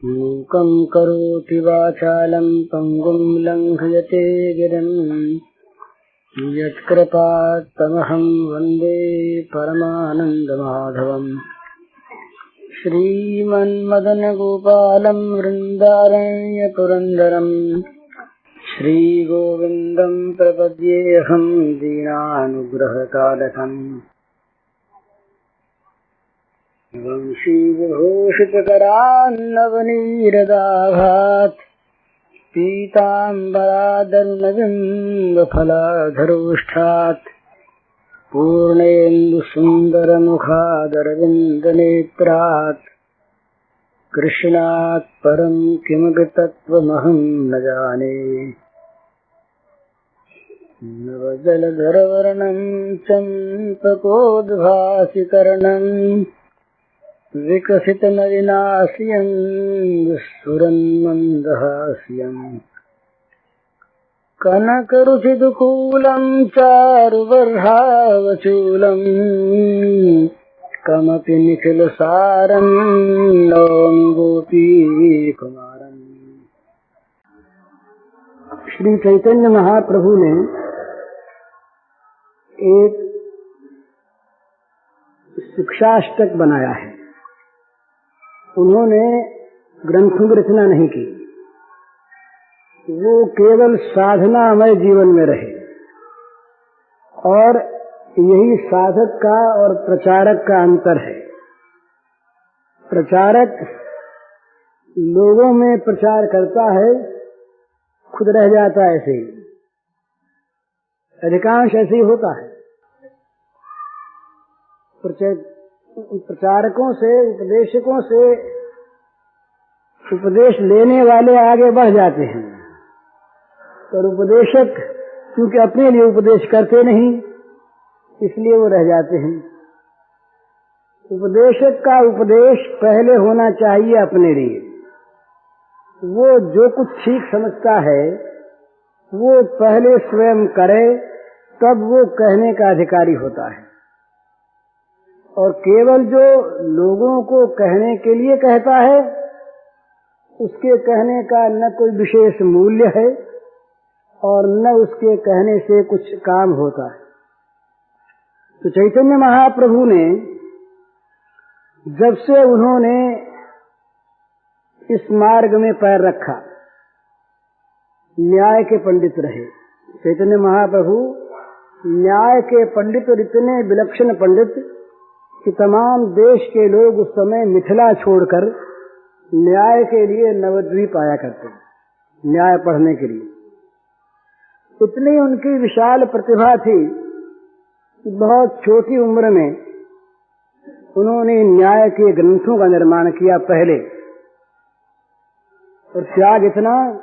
मूकं करोति वाचालं पङ्गुं लङ्घयते गिरिं यत्कृपात्तमहं वन्दे परमानन्दमाधवम्। श्रीमन्मदनगोपालं वृन्दारण्यपुरन्दरं श्रीगोविन्दं प्रपद्येऽहं दीनानुग्रहकालकम्। वंशीविभूषितकरान्नवनीरदाभात् पीताम्बरादर्णबिम्बफलाधरोष्ठात् पूर्णेन्दुसुन्दरमुखादरविन्दनेत्रात् कृष्णात् परं किमपि तत्त्वमहं न जाने। नवजलधरवर्णं चम्पकोद्भासिकर्णम् विकसितनलिनास्यं सुरन्मन्दहास्यम् कनकरुचिदुकूलं चारुवर्हावचूलं कमपि निखिलसारं नौमि गोपीकुमारम्। श्री चैतन्य महाप्रभु ने एक शिक्षाष्टक बनाया है। उन्होंने ग्रंथों की रचना नहीं की, वो केवल साधनामय जीवन में रहे और यही साधक का और प्रचारक का अंतर है। प्रचारक लोगों में प्रचार करता है, खुद रह जाता है ऐसे ही, अधिकांश ऐसे ही होता है। प्रचारकों से, उपदेशकों से उपदेश लेने वाले आगे बढ़ जाते हैं, और उपदेशक क्योंकि अपने लिए उपदेश करते नहीं, इसलिए वो रह जाते हैं। उपदेशक का उपदेश पहले होना चाहिए अपने लिए। वो जो कुछ ठीक समझता है वो पहले स्वयं करे, तब वो कहने का अधिकारी होता है। और केवल जो लोगों को कहने के लिए कहता है, उसके कहने का न कोई विशेष मूल्य है और न उसके कहने से कुछ काम होता है। तो चैतन्य महाप्रभु ने जब से उन्होंने इस मार्ग में पैर रखा, न्याय के पंडित रहे। चैतन्य महाप्रभु न्याय के पंडित और इतने विलक्षण पंडित कि तमाम देश के लोग उस समय मिथिला छोड़कर न्याय के लिए नवद्वीप आया करते, न्याय पढ़ने के लिए। इतनी उनकी विशाल प्रतिभा थी कि बहुत छोटी उम्र में उन्होंने न्याय के ग्रंथों का निर्माण किया पहले, और त्याग इतना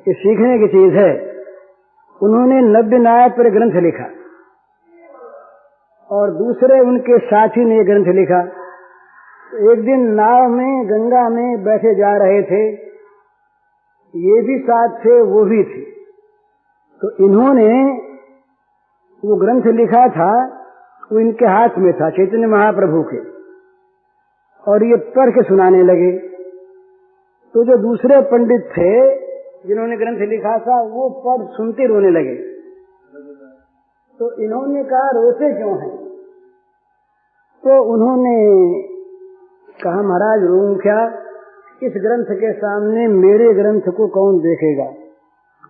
कि सीखने की चीज है। उन्होंने नव्य न्याय पर ग्रंथ लिखा और दूसरे उनके साथी ने ग्रंथ लिखा। एक दिन नाव में गंगा में बैठे जा रहे थे, ये भी साथ थे, वो भी थे। तो इन्होंने वो ग्रंथ लिखा था, वो इनके हाथ में था, चैतन्य महाप्रभु के, और ये पढ़ के सुनाने लगे। तो जो दूसरे पंडित थे जिन्होंने ग्रंथ लिखा था, वो पढ़ सुनते रोने लगे। तो इन्होंने कहा, रोते क्यों हैं? तो उन्होंने कहा, महाराज रोऊं क्या? इस ग्रंथ के सामने मेरे ग्रंथ को कौन देखेगा?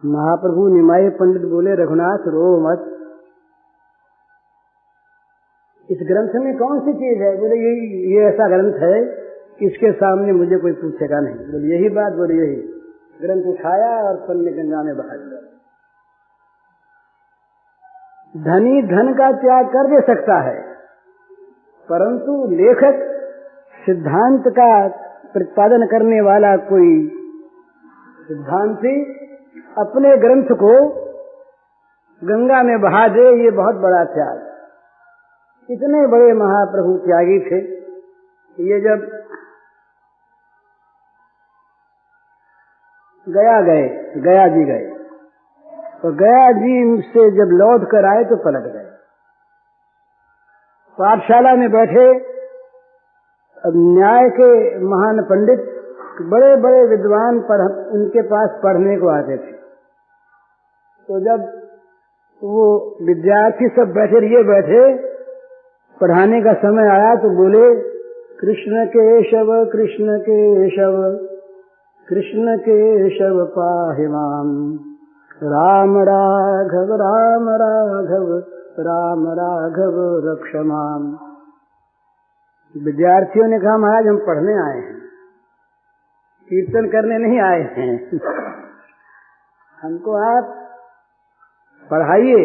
महाप्रभु निमाए पंडित बोले, रघुनाथ रो मत, इस ग्रंथ में कौन सी चीज है? बोले ये ऐसा ग्रंथ है, इसके सामने मुझे कोई पूछेगा नहीं। बोले यही बात? बोले यही। ग्रंथ उठाया और पन्ने गंगा में बहा दिया। धनी धन का त्याग कर दे सकता है, परंतु लेखक, सिद्धांत का प्रतिपादन करने वाला कोई सिद्धांती अपने ग्रंथ को गंगा में बहा दे, ये बहुत बड़ा त्याग। इतने बड़े महाप्रभु त्यागी थे। ये जब गया जी गए, तो गया जी से जब लौट कर आए तो पलट गए। पाठशाला में बैठे अब न्याय के महान पंडित, बड़े बड़े विद्वान उनके पास पढ़ने को आते थे। तो जब वो विद्यार्थी सब बैठे पढ़ाने का समय आया तो बोले, कृष्ण केशव कृष्ण केशव कृष्ण केशव पाहि माम, राम राघव राम राघव राम राघव रक्ष माम। विद्यार्थियों ने कहा, महाराज हम पढ़ने आए हैं, कीर्तन करने नहीं आए हैं। हमको आप पढ़ाइए।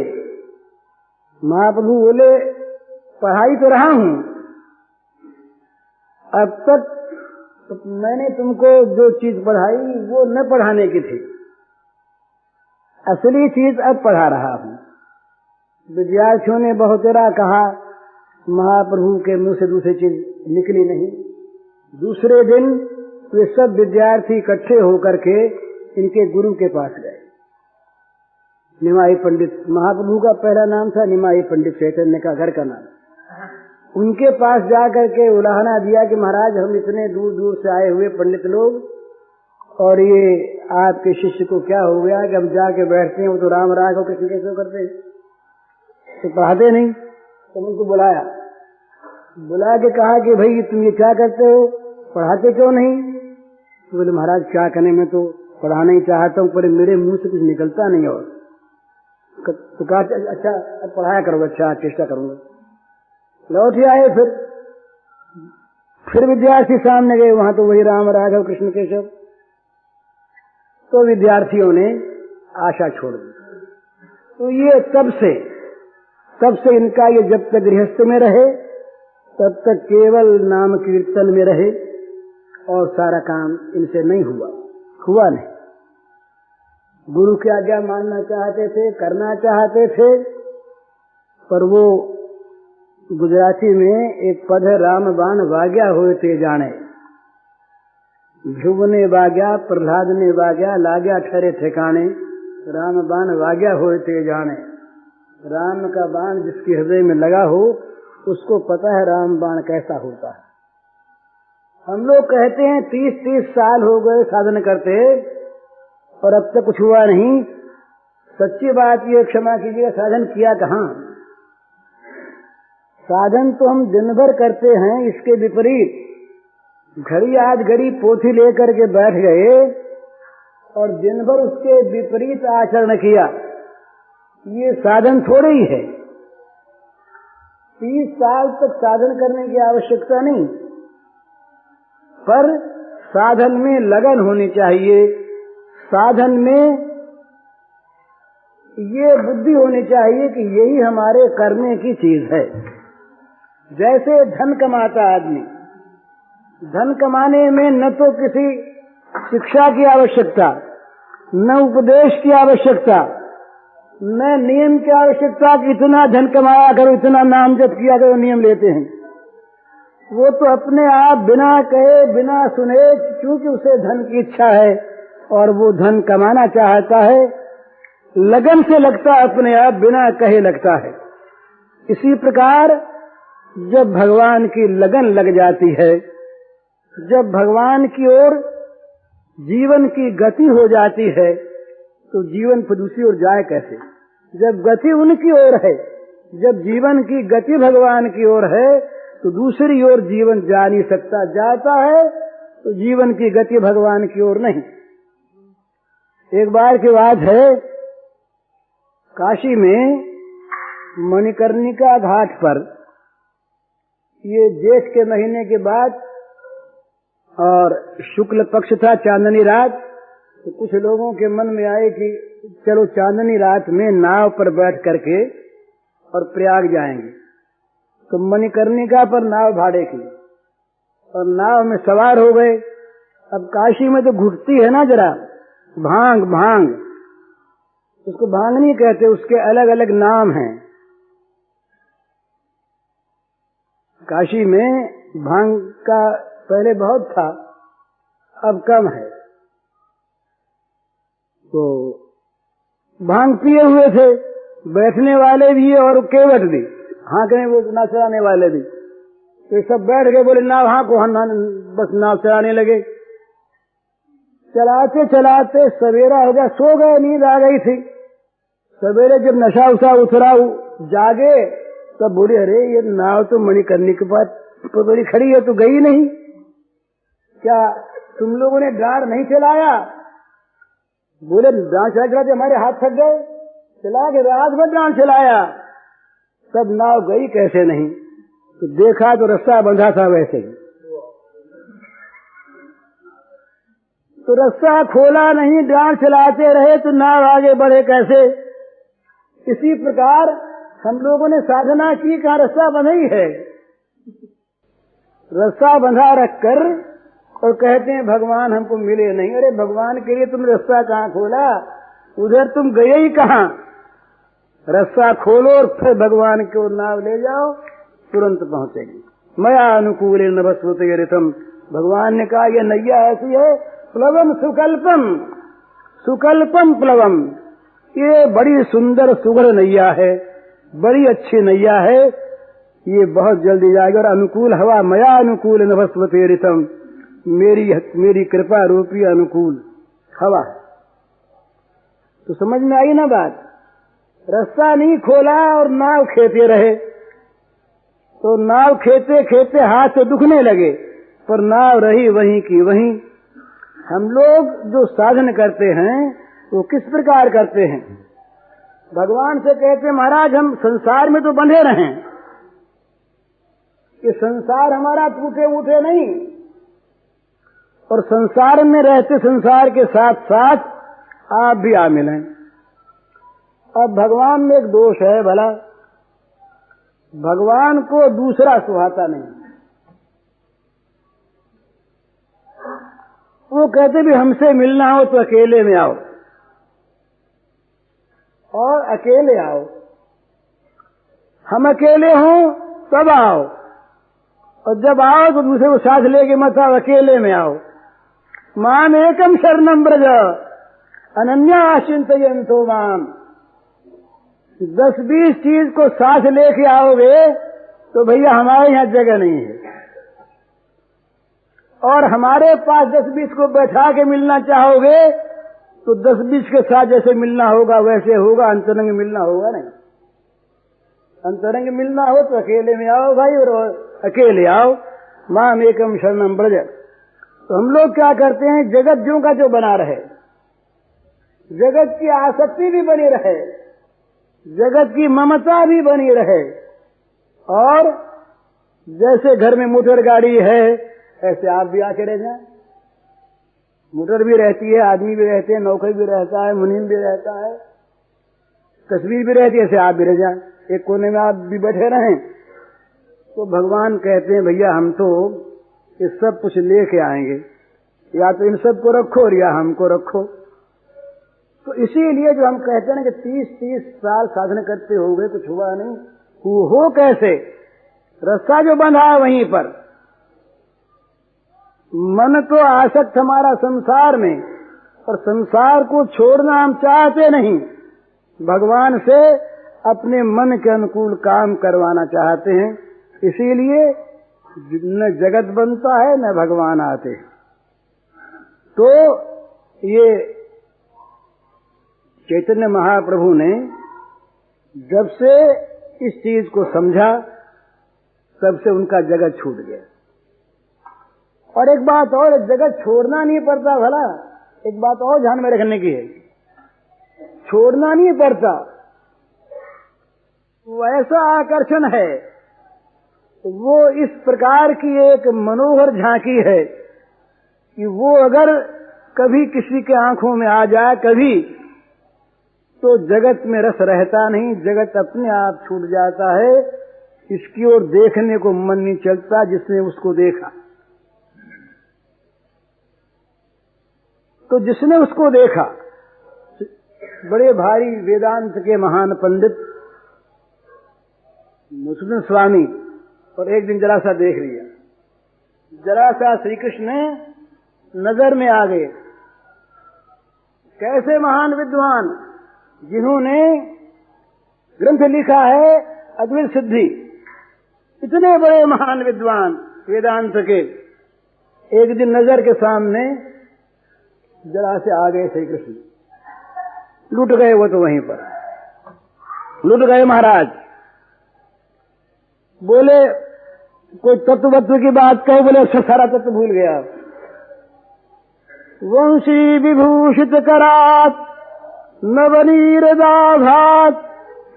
महाप्रभु बोले, पढ़ाई तो रहा हूं, अब तक तो मैंने तुमको जो चीज पढ़ाई वो न पढ़ाने की थी, असली चीज अब पढ़ा रहा हूं। विद्यार्थियों ने बहुतेरा कहा, महाप्रभु के मुंह से दूसरी चीज निकली नहीं। दूसरे दिन वे सब विद्यार्थी इकट्ठे होकर के इनके गुरु के पास गए। निमाई पंडित, महाप्रभु का पहला नाम था निमाई पंडित, चैतन्य का घर का नाम। उनके पास जाकर के उलाहना दिया कि महाराज हम इतने दूर दूर से आए हुए पंडित लोग, और ये आपके शिष्य को क्या हो गया कि हम जाके बैठते हैं, वो तो राम राघव कृष्ण केशव करते हैं, तो पढ़ाते नहीं। तो उनको बुला के कहा कि भाई तुम ये क्या करते हो, पढ़ाते क्यों नहीं? तो बोले, महाराज क्या करने, मैं तो पढ़ाना ही चाहता हूँ पर मेरे मुंह से कुछ निकलता नहीं। और तो कहा, अच्छा अब पढ़ाया करूँगा, अच्छा चेष्टा करूँगा। लौट आए, फिर विद्यार्थी सामने गए, वहां तो वही राम राघव कृष्ण केशव। तो विद्यार्थियों ने आशा छोड़ दी। तो ये तब से इनका ये जब तक गृहस्थ में रहे तब तक केवल नाम कीर्तन में रहे, और सारा काम इनसे नहीं हुआ नहीं। गुरु की आज्ञा मानना चाहते थे, करना चाहते थे, पर वो गुजराती में एक पद है, राम बाण वाग्या होए ते जाने। ध्रुव ने वाग्या, प्रहलाद ने वाग्या, लाग्या ठहरे ठिकाने, राम बाण वाग्या होए ते जाने। राम का बाण जिसके हृदय में लगा हो उसको पता है राम बाण कैसा होता है। हम लोग कहते हैं 30-30 साल हो गए साधन करते और अब तक कुछ हुआ नहीं। सच्ची बात ये, क्षमा कीजिएगा, साधन किया कहाँ? साधन तो हम दिन भर करते हैं, इसके विपरीत घड़ी आज घड़ी पोथी लेकर के बैठ गए और दिन भर उसके विपरीत आचरण किया, ये साधन थोड़े ही है। 30 साल तक साधन करने की आवश्यकता नहीं, पर साधन में लगन होनी चाहिए, साधन में ये बुद्धि होनी चाहिए कि यही हमारे करने की चीज है। जैसे धन कमाता आदमी, धन कमाने में न तो किसी शिक्षा की आवश्यकता, न उपदेश की आवश्यकता, न नियम की आवश्यकता कि इतना धन कमाया करो, इतना नाम जप किया करो, नियम लेते हैं। वो तो अपने आप बिना कहे बिना सुने, क्योंकि उसे धन की इच्छा है और वो धन कमाना चाहता है, लगन से लगता है, अपने आप बिना कहे लगता है। इसी प्रकार जब भगवान की लगन लग जाती है, जब भगवान की ओर जीवन की गति हो जाती है, तो जीवन फिर दूसरी ओर जाए कैसे? जब गति उनकी ओर है, जब जीवन की गति भगवान की ओर है, तो दूसरी ओर जीवन जा नहीं सकता। जाता है तो जीवन की गति भगवान की ओर नहीं। एक बार की बात है, काशी में मणिकर्णिका घाट पर, ये जेठ के महीने के बाद और शुक्ल पक्ष था, चांदनी रात, तो कुछ लोगों के मन में आए कि चलो चांदनी रात में नाव पर बैठ करके और प्रयाग जाएंगे। तो मणिकर्णिका पर नाव भाड़े की और नाव में सवार हो गए। अब काशी में तो घुटती है ना जरा, भांग, उसको भांग नहीं कहते, उसके अलग अलग नाम हैं। काशी में भांग का पहले बहुत था, अब कम है। तो भांग पिए हुए थे, बैठने वाले भी और केवट भी, हाँकने वो नाचने वाले भी। तो सब बैठ गए, बोले नाव हाँ को बस नाव चलाने लगे। चलाते चलाते सवेरा हो गया, सो गए, नींद आ गई थी। सवेरे जब नशा उशा उतरा जागे तब बोले अरे ये नाव तो मणिकर्णिका के पास बड़ी खड़ी है, तो गई नहीं, क्या तुम लोगों ने डार नहीं चलाया? बोले डांड चलाते हमारे हाथ थक गए, चला के रात भर डांड चलाया, तब नाव गई कैसे नहीं? तो देखा तो रास्ता बंधा था वैसे ही, तो रास्ता खोला नहीं, डांड चलाते रहे तो नाव आगे बढ़े कैसे? इसी प्रकार हम लोगों ने साधना की, कहाँ रास्ता बंधा ही है, रास्ता बंधा रखकर और कहते हैं भगवान हमको मिले नहीं। अरे भगवान के लिए तुम रास्ता कहाँ खोला? उधर तुम गए ही कहाँ? रास्ता खोलो और फिर भगवान की ओर नाव ले जाओ, तुरंत पहुंचेगी। मया अनुकूल नभस्वते रितम, भगवान ने कहा यह नैया ऐसी है, प्लवम सुकल्पम, सुकल्पम प्लवम, ये बड़ी सुंदर सुघड़ नैया है, बड़ी अच्छी नैया है, ये बहुत जल्दी जाएगी। और अनुकूल हवा, मया अनुकूल नभस्वते रितम, मेरी कृपा रूपी अनुकूल हवा। तो समझ में आई ना बात? रास्ता नहीं खोला और नाव खेते रहे, तो नाव खेते खेते हाथ से दुखने लगे, पर नाव रही वहीं की वहीं। हम लोग जो साधन करते हैं वो किस प्रकार करते हैं? भगवान से कहते हैं महाराज हम संसार में तो बंधे रहें, कि संसार हमारा टूटे उठे नहीं, और संसार में रहते संसार के साथ साथ आप भी आ मिलें। अब भगवान में एक दोष है भला, भगवान को दूसरा सुहाता नहीं। वो कहते भी हमसे मिलना हो तो अकेले में आओ, और अकेले आओ, हम अकेले हों तब आओ, और जब आओ तो दूसरे को साथ लेके मत आओ, अकेले में आओ। माम एकम शरणम ब्रज अनन्या चिंतयन्तो माम, 10-20 चीज को साथ लेके आओगे तो भैया हमारे यहाँ जगह नहीं है, और हमारे पास 10-20 को बैठा के मिलना चाहोगे तो 10-20 के साथ जैसे मिलना होगा वैसे होगा, अंतरंग मिलना होगा नहीं। अंतरंग मिलना हो तो अकेले में आओ भाई, और अकेले आओ। माम एकम शरणम ब्रज। तो हम लोग क्या करते हैं, जगत ज्यों का जो बना रहे, जगत की आसक्ति भी बनी रहे, जगत की ममता भी बनी रहे, और जैसे घर में मोटर गाड़ी है ऐसे आप भी आके रह जाए। मोटर भी रहती है, आदमी भी रहते हैं, नौकर भी रहता है, मुनीम भी रहता है, तस्वीर भी रहती है, ऐसे आप भी रह जाए, एक कोने में आप भी बैठे रहें। तो भगवान कहते हैं भैया हम तो ये सब कुछ लेके आएंगे, या तो इन सब को रखो और या हमको रखो। तो इसीलिए जो हम कहते हैं ना कि 30-30 साल साधन करते हो गए कुछ हुआ नहीं, हो कैसे? रास्ता जो बंधा है वहीं पर। मन तो आसक्त हमारा संसार में, और संसार को छोड़ना हम चाहते नहीं, भगवान से अपने मन के अनुकूल काम करवाना चाहते हैं। इसीलिए न जगत बनता है न भगवान आते। तो ये चैतन्य महाप्रभु ने जब से इस चीज को समझा तब से उनका जगत छूट गया। और एक बात और, जगत छोड़ना नहीं पड़ता भला, एक बात और ध्यान में रखने की है, छोड़ना नहीं पड़ता, वैसा आकर्षण है, वो इस प्रकार की एक मनोहर झांकी है कि वो अगर कभी किसी के आंखों में आ जाए कभी, तो जगत में रस रहता नहीं, जगत अपने आप छूट जाता है, इसकी ओर देखने को मन नहीं चलता जिसने उसको देखा। तो जिसने उसको देखा, बड़े भारी वेदांत के महान पंडित मुस्लिम स्वामी, और एक दिन जरा सा देख लिया, जरा सा श्री कृष्ण नजर में आ गए। कैसे महान विद्वान जिन्होंने ग्रंथ लिखा है अद्वैत सिद्धि, इतने बड़े महान विद्वान वेदांत के एक दिन नजर के सामने जरा से आ गए श्री कृष्ण, लुट गए वो तो वहीं पर, लुट गए महाराज। बोले कोई तत्वत्व की बात कहे, बोले अच्छा सारा तत्व भूल गया। वंशी विभूषित करात नवनीरदाभात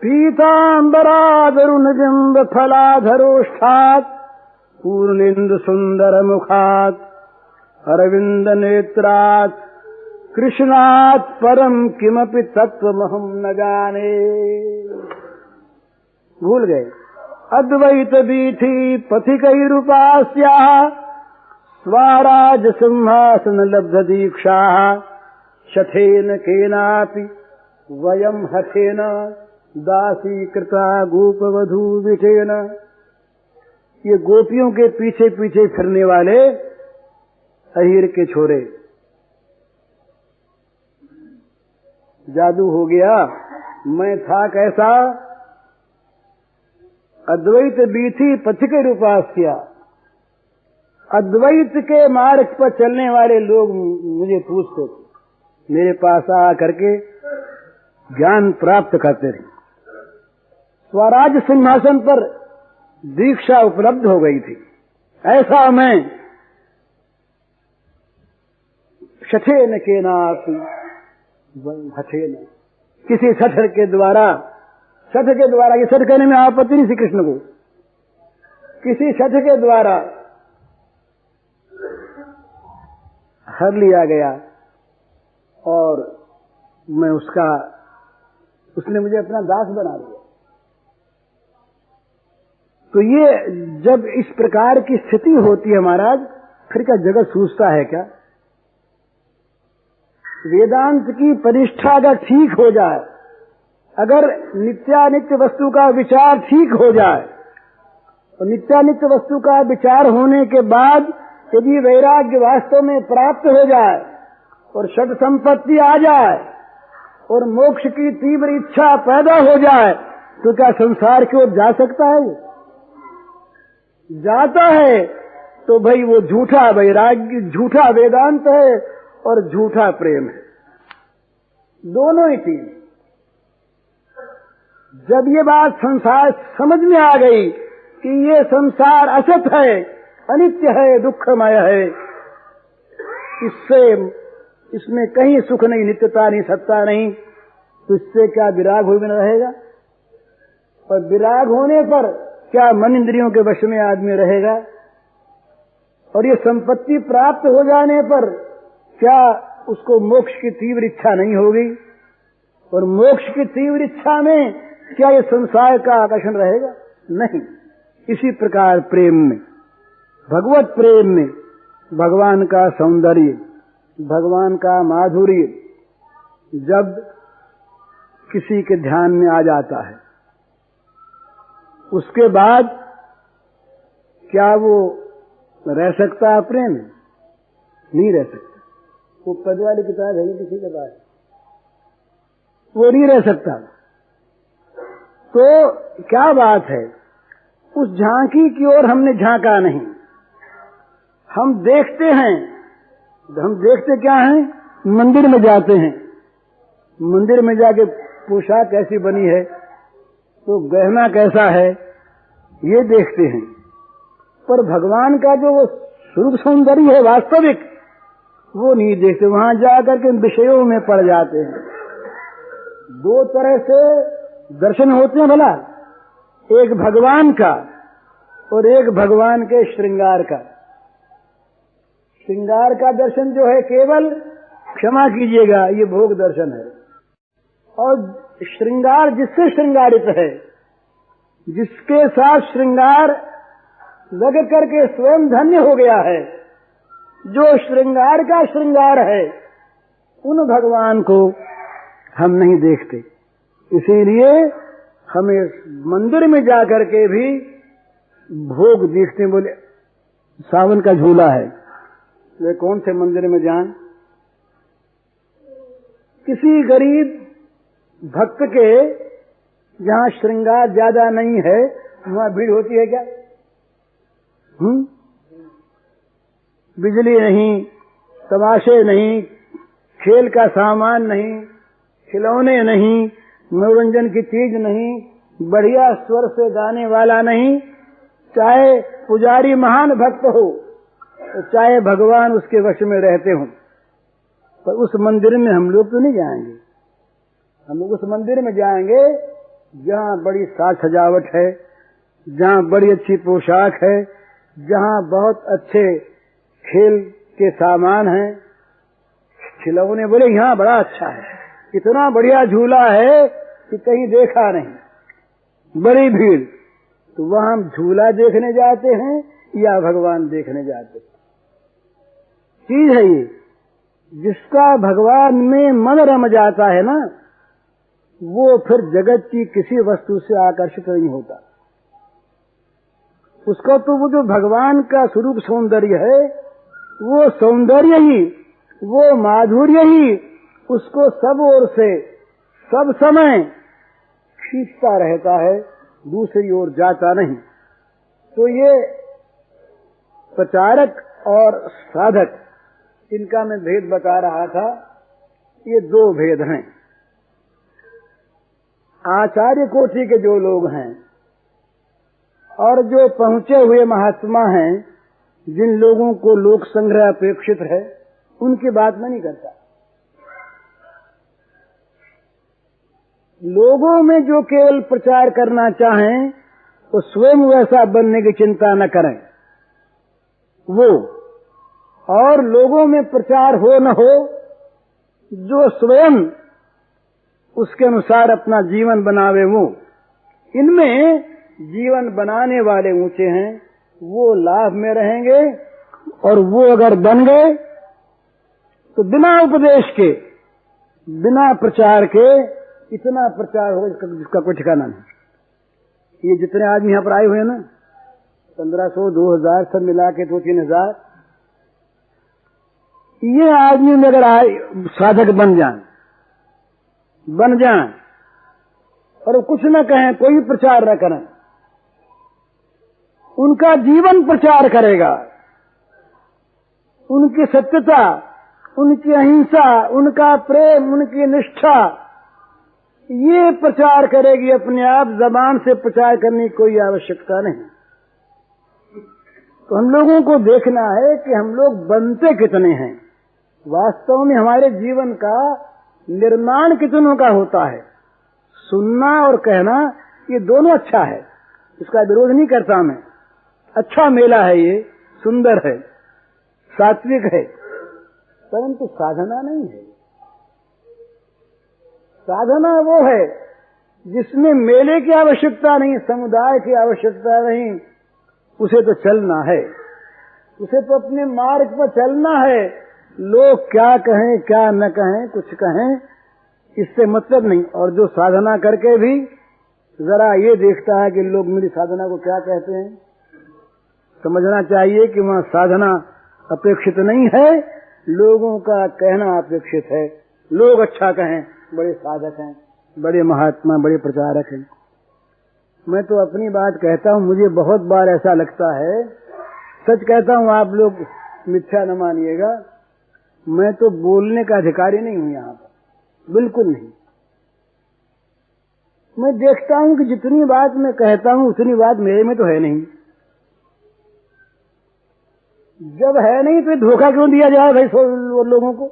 पीतांबरादरुण बिंब फलाधरोष्ठात पूर्णेन्दु सुंदर मुखात अरविंद नेत्रात कृष्णात परम किमपि तत्वमहम न जाने। भूल गए। अद्वैत बीथी पथिकैरुपास्या स्वाराज सिंहासन लब्ध दीक्षा शठेन केनापि वयम हठेन दासी कृता गोपवधू विषेन। ये गोपियों के पीछे पीछे फिरने वाले अहीर के छोरे, जादू हो गया। मैं था कैसा, अद्वैत बीथी पथिक रूपास्या, अद्वैत के मार्ग पर चलने वाले लोग मुझे पूछते थे, मेरे पास आ करके ज्ञान प्राप्त करते थे। स्वराज सिंहासन पर दीक्षा उपलब्ध हो गई थी। ऐसा मैं शठेन के नापी हठेन, किसी शठ के द्वारा, शठ के द्वारा, ये शठ कहने में आपत्ति नहीं श्री कृष्ण को, किसी शठ के द्वारा हर लिया गया और मैं उसका, उसने मुझे अपना दास बना दिया। तो ये जब इस प्रकार की स्थिति होती है महाराज, फिर क्या जगत सूझता है क्या? वेदांत की प्रतिष्ठा अगर ठीक हो जाए, अगर नित्यानित्य वस्तु का विचार ठीक हो जाए, और नित्यानित्य वस्तु का विचार होने के बाद यदि वैराग्य वास्तव में प्राप्त हो जाए और षड संपत्ति आ जाए और मोक्ष की तीव्र इच्छा पैदा हो जाए, तो क्या संसार की ओर जा सकता है? जाता है तो भाई वो झूठा वैराग्य, झूठा वेदांत है और झूठा प्रेम है, दोनों ही चीज। जब ये बात संसार समझ में आ गई कि ये संसार असत है, अनित्य है, दुखमय है, इसमें कहीं सुख नहीं, नित्यता नहीं, सत्ता नहीं, तो इससे क्या विराग हो में रहेगा? और विराग होने पर क्या मन इंद्रियों के वश में आदमी रहेगा? और ये संपत्ति प्राप्त हो जाने पर क्या उसको मोक्ष की तीव्र इच्छा नहीं होगी? और मोक्ष की तीव्र इच्छा में क्या ये संसार का आकर्षण रहेगा? नहीं। इसी प्रकार प्रेम में, भगवत प्रेम में भगवान का सौंदर्य, भगवान का माधुर्य जब किसी के ध्यान में आ जाता है, उसके बाद क्या वो रह सकता है प्रेम? नहीं रह सकता। वो पद वाली किताब है किसी के पास, वो नहीं रह सकता। तो क्या बात है, उस झांकी की ओर हमने झांका नहीं। हम देखते हैं, हम देखते क्या हैं? मंदिर में जाते हैं, मंदिर में जाके पोशाक कैसी बनी है, तो गहना कैसा है, ये देखते हैं। पर भगवान का जो वो स्वरूप सौंदर्य है वास्तविक, वो नहीं देखते। वहां जाकर के विषयों में पड़ जाते हैं। दो तरह से दर्शन होते हैं भला, एक भगवान का और एक भगवान के श्रृंगार का। श्रृंगार का दर्शन जो है केवल, क्षमा कीजिएगा, ये भोग दर्शन है। और श्रृंगार जिससे श्रृंगारित है, जिसके साथ श्रृंगार लग करके स्वयं धन्य हो गया है, जो श्रृंगार का श्रृंगार है, उन भगवान को हम नहीं देखते। इसीलिए हमें मंदिर में जाकर के भी भोग देखते। बोले सावन का झूला है, वे कौन से मंदिर में जाएं? किसी गरीब भक्त के जहां श्रृंगार ज्यादा नहीं है, वहां भीड़ होती है क्या? बिजली नहीं, तमाशे नहीं, खेल का सामान नहीं, खिलौने नहीं, मनोरंजन की चीज नहीं, बढ़िया स्वर से गाने वाला नहीं, चाहे पुजारी महान भक्त हो, चाहे भगवान उसके वश में रहते हो, पर उस मंदिर में हम लोग तो नहीं जाएंगे। हम लोग उस मंदिर में जाएंगे जहाँ बड़ी साज सजावट है, जहाँ बड़ी अच्छी पोशाक है, जहाँ बहुत अच्छे खेल के सामान हैं, खिलौने। बोले यहाँ बड़ा अच्छा है, इतना बढ़िया झूला है कि कहीं देखा नहीं, बड़ी भीड़। तो वहाँ हम झूला देखने जाते हैं या भगवान देखने जाते हैं? चीज है ये, जिसका भगवान में मन रम जाता है ना, वो फिर जगत की किसी वस्तु से आकर्षित नहीं होता। उसका तो वो जो भगवान का स्वरूप सौंदर्य है, वो सौंदर्य ही, वो माधुर्य ही उसको सब ओर से सब समय खींचता रहता है, दूसरी ओर जाता नहीं। तो ये प्रचारक और साधक, इनका मैं भेद बता रहा था। ये दो भेद हैं। आचार्य कोटि के जो लोग हैं और जो पहुंचे हुए महात्मा हैं, जिन लोगों को लोक संग्रह अपेक्षित है, उनकी बात मैं नहीं करता। लोगों में जो केवल प्रचार करना चाहें, तो स्वयं वैसा बनने की चिंता न करें वो, और लोगों में प्रचार हो न हो, जो स्वयं उसके अनुसार अपना जीवन बनावे वो। इनमें जीवन बनाने वाले ऊंचे हैं, वो लाभ में रहेंगे, और वो अगर बन गए तो बिना उपदेश के, बिना प्रचार के इतना प्रचार होगा जिसका कोई ठिकाना नहीं। ये जितने आदमी यहाँ पर आए हुए हैं ना, 1500, 2000 सब मिला के 2-3 हजार, ये आदमी में अगर साधक बन जाएं और कुछ न कहें, कोई प्रचार न करें, उनका जीवन प्रचार करेगा। उनकी सत्यता, उनकी अहिंसा, उनका प्रेम, उनकी निष्ठा, ये प्रचार करेगी अपने आप। जबान से प्रचार करने की कोई आवश्यकता नहीं। तो हम लोगों को देखना है कि हम लोग बनते कितने हैं, वास्तव में हमारे जीवन का निर्माण कितनों का होता है। सुनना और कहना ये दोनों अच्छा है, इसका विरोध नहीं करता मैं। अच्छा मेला है ये, सुंदर है, सात्विक है, परंतु साधना नहीं है। साधना वो है जिसमें मेले की आवश्यकता नहीं, समुदाय की आवश्यकता नहीं, उसे तो चलना है, उसे तो अपने मार्ग पर चलना है। लोग क्या कहें क्या न कहें, कुछ कहें, इससे मतलब नहीं। और जो साधना करके भी जरा ये देखता है कि लोग मेरी साधना को क्या कहते हैं, समझना चाहिए कि वहाँ साधना अपेक्षित नहीं है, लोगों का कहना अपेक्षित है। लोग अच्छा कहें, बड़े साधक हैं, बड़े महात्मा, बड़े प्रचारक हैं। मैं तो अपनी बात कहता हूँ, मुझे बहुत बार ऐसा लगता है, सच कहता हूँ, आप लोग मिथ्या न मानिएगा, मैं तो बोलने का अधिकारी नहीं हूँ यहाँ पर, बिल्कुल नहीं। मैं देखता हूँ कि जितनी बात मैं कहता हूँ उतनी बात मेरे में तो है नहीं। जब है नहीं तो धोखा क्यों दिया जाए भाई लोगों को?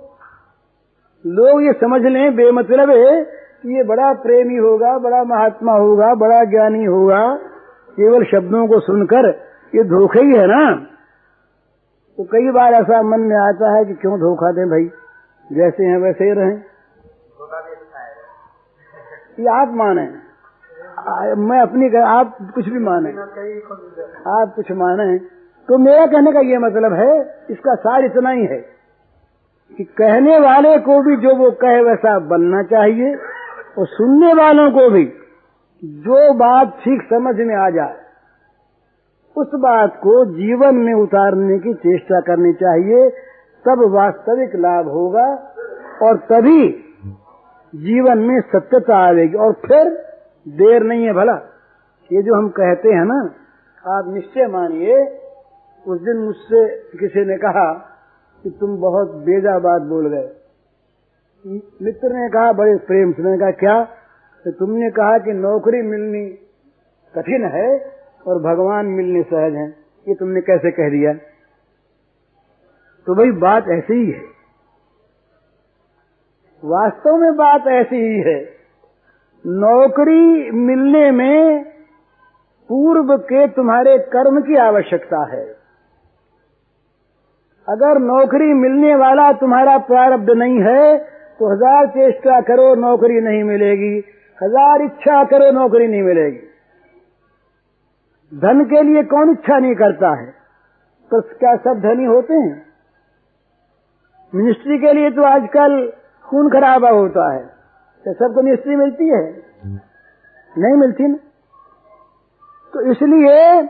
लोग ये समझ लें बेमतलब है कि ये बड़ा प्रेमी होगा, बड़ा महात्मा होगा, बड़ा ज्ञानी होगा, केवल शब्दों को सुनकर, ये धोखा ही है ना। तो कई बार ऐसा मन में आता है कि क्यों धोखा दें भाई, जैसे हैं वैसे ही रहें। ये आप माने, मैं अपनी आप कुछ भी माने, आप कुछ माने, तो मेरा कहने का ये मतलब है, इसका सार इतना ही है कि कहने वाले को भी जो वो कहे वैसा बनना चाहिए, और सुनने वालों को भी जो बात ठीक समझ में आ जाए उस बात को जीवन में उतारने की चेष्टा करनी चाहिए। तब वास्तविक लाभ होगा और तभी जीवन में सत्यता आएगी। और फिर देर नहीं है भला। ये जो हम कहते हैं ना, आप निश्चय मानिए उस दिन मुझसे किसी ने कहा कि तुम बहुत बेजा बात बोल गए। मित्र ने कहा बड़े प्रेम से, मैंने कहा क्या? तो तुमने कहा कि नौकरी मिलनी कठिन है और भगवान मिलने सहज हैं, ये तुमने कैसे कह दिया? तो भाई बात ऐसी ही है, वास्तव में बात ऐसी ही है। नौकरी मिलने में पूर्व के तुम्हारे कर्म की आवश्यकता है। अगर नौकरी मिलने वाला तुम्हारा प्रारब्ध नहीं है तो 1000 चेष्टा करो नौकरी नहीं मिलेगी, 1000 इच्छा करो नौकरी नहीं मिलेगी। धन के लिए कौन इच्छा नहीं करता है? तो क्या सब धनी होते हैं? मिनिस्ट्री के लिए तो आजकल खून खराबा होता है, तो सबको मिनिस्ट्री मिलती है? नहीं मिलती ना। तो इसलिए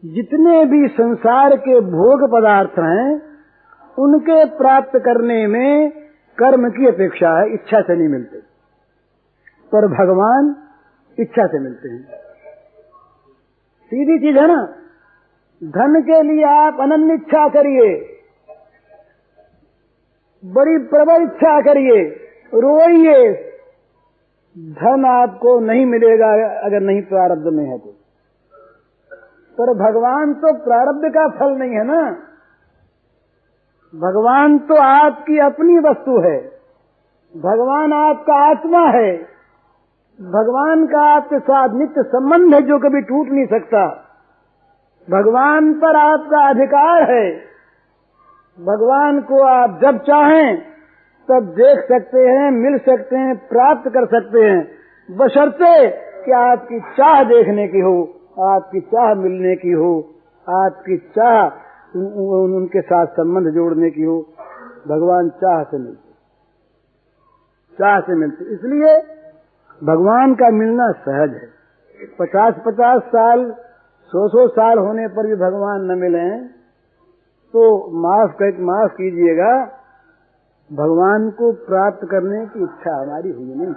जितने भी संसार के भोग पदार्थ हैं उनके प्राप्त करने में कर्म की अपेक्षा है, इच्छा से नहीं मिलते। पर भगवान इच्छा से मिलते हैं। सीधी चीज है ना। धन के लिए आप अनन्य इच्छा करिए, बड़ी प्रबल इच्छा करिए, रोइए, धन आपको नहीं मिलेगा अगर नहीं प्रारब्ध में है तो। पर भगवान तो प्रारब्ध का फल नहीं है ना। भगवान तो आपकी अपनी वस्तु है, भगवान आपका आत्मा है, भगवान का आपके साथ नित्य संबंध है जो कभी टूट नहीं सकता। भगवान पर आपका अधिकार है। भगवान को आप जब चाहें तब देख सकते हैं, मिल सकते हैं, प्राप्त कर सकते हैं, बशर्ते कि आपकी चाह देखने की हो, आपकी चाह मिलने की हो, आपकी चाह उनके साथ संबंध जोड़ने की हो। भगवान चाह से मिलते, चाह से मिलते। इसलिए भगवान का मिलना सहज है। 50-50 साल 100-100 साल होने पर भी भगवान न मिले तो माफ कीजिएगा, भगवान को प्राप्त करने की इच्छा हमारी हुई नहीं।